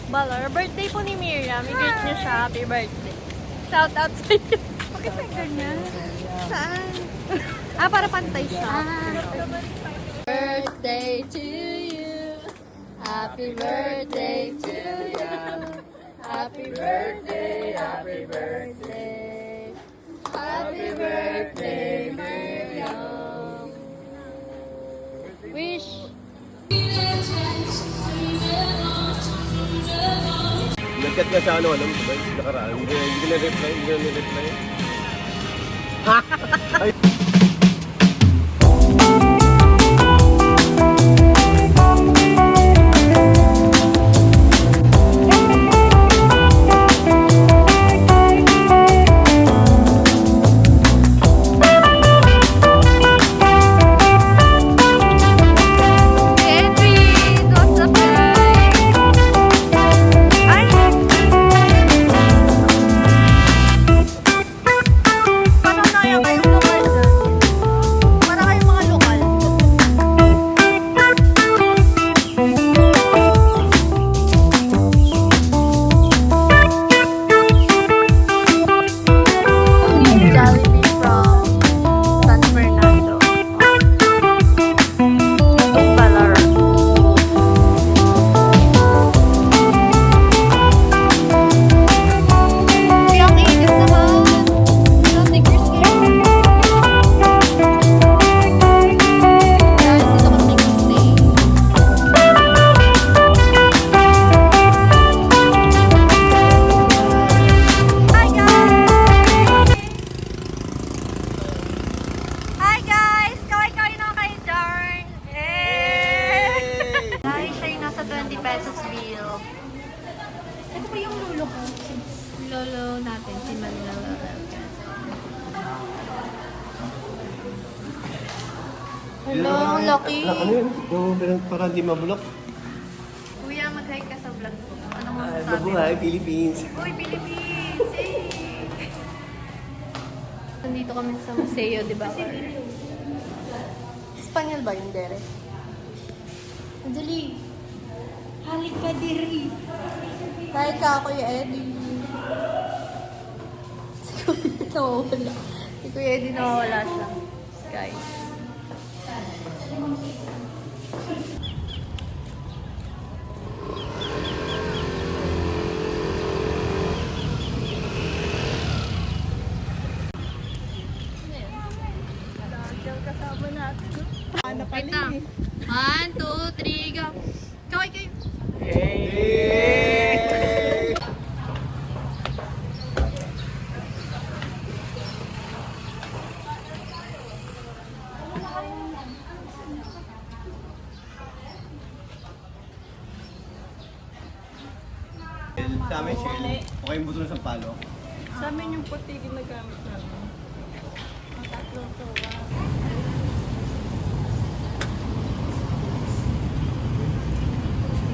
Balor. Birthday po ni Miriam. I-greet niyo siya. Happy birthday. Shout out sa iyo. Bakit may ganyan? Saan? Para pantay siya. Birthday to you. Happy birthday to you. Happy birthday, happy birthday. Happy birthday, Miriam. Wish. Nag-chat ka sa ano, alam mo ba? Nakaraan. Hindi ka na-reply. Hindi ka na-reply. Ay! Lolo natin, si Manila. Hello, Lucky. Ano yun? Yung parang di mabulok? Kuya, mag-hi ka sa vlog ko. Anong masasabi? Mabuhay, Philippines. Uy, Philippines! Hey! Nandito kami sa museo, di ba? Espanyol ba yung dere? Andali! Halik ka, diri! Hi ka, Kuya Eddie! Nawawala. Si Kuya Eddie nawawala siya. Guys. Kasama natin. Wait lang. 1, 2, 3, go. Kaway kayo. Hey! Sa amin, Shell. Okay yung buto ng sampalo. Sa amin yung puti ginagamit namin. Ang tatlong tuwa.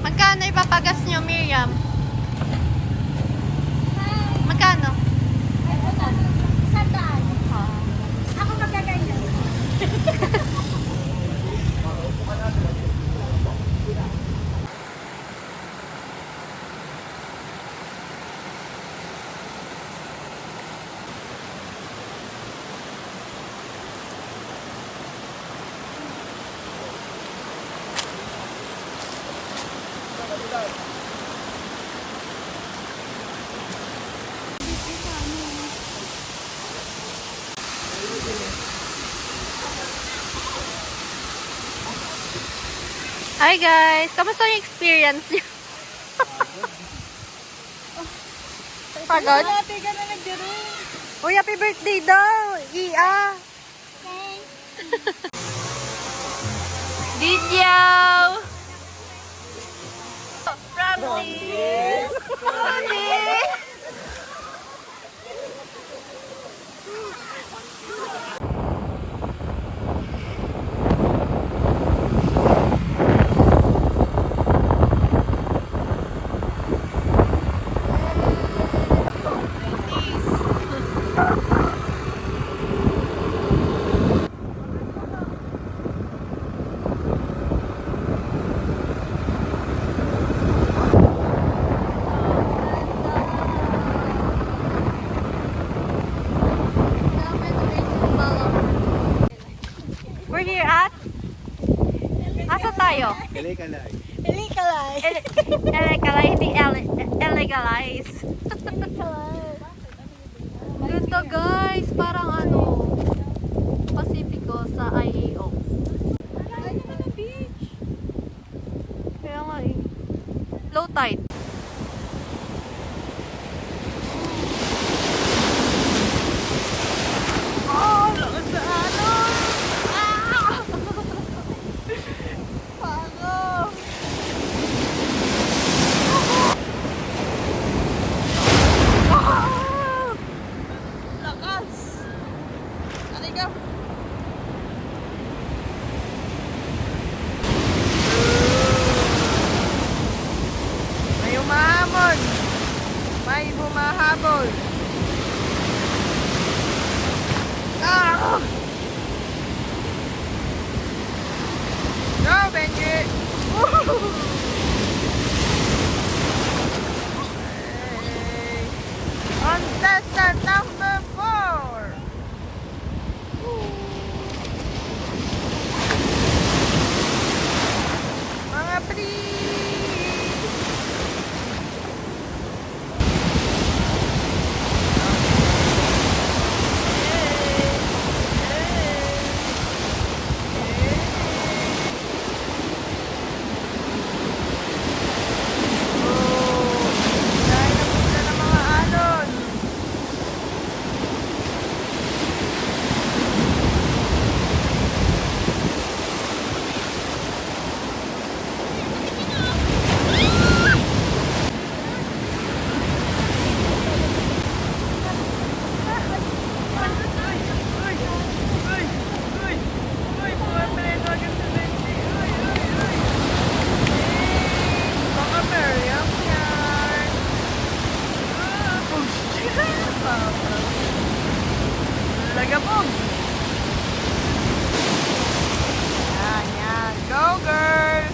Magkano ipapagas nyo, Miriam? Magkano? Sandaan. Ako magaganyan. Hi guys! Kamusta yung experience nyo? Pagod? Ate ka na nagdaro. Uy, happy birthday daw! Iya! Video! From this! Ilikalay. Ilikalay. Illegalay, hindi illegalize. Ganda guys, parang ano, Pacifico sa IAO. Ay, naman ang beach. Kaya nga eh. Low tide. Oh, lakas na alon. Ah! Pago. Ah! Lakas. Halika. May umahamon. May bumahabol. Ah! Go, Benji! Woo! Hey. Contestant number 4! Mga please! Lagabog! Yan, yan. Go, girl!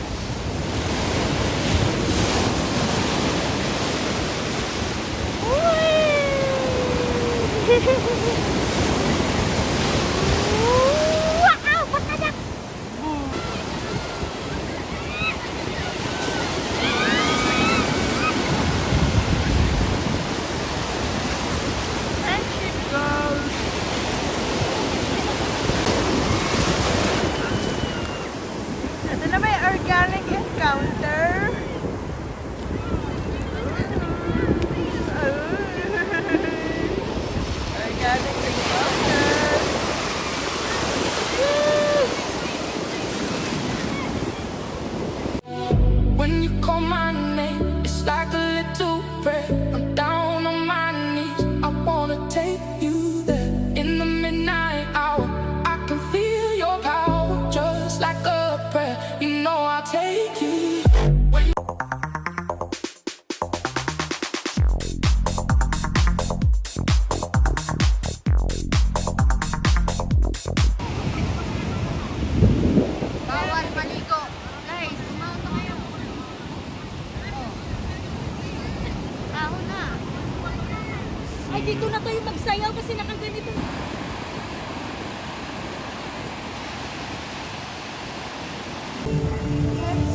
And she goes. Ito na may organic encounter. Organic encounter. When you call my name, it's like a little prayer. I'm down on my knees. I wanna take you there. In the midnight hour, I can feel your power, just like a prayer. You know I'll take you. When you Bawal maligo. Guys, sumauto kayo. Taho na. Ay, dito na tayo magsayaw kasi nakaganito.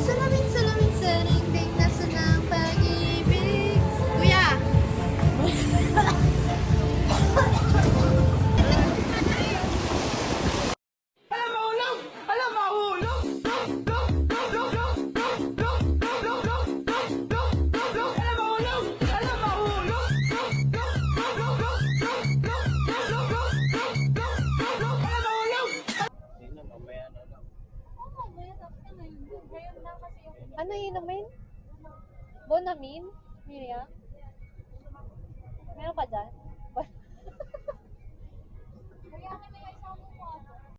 Salamin, salamin, sarinding nasa ng pag-ibig. Kuya! Ano yun naman? Bonamin? Miriam? Meron ka dyan?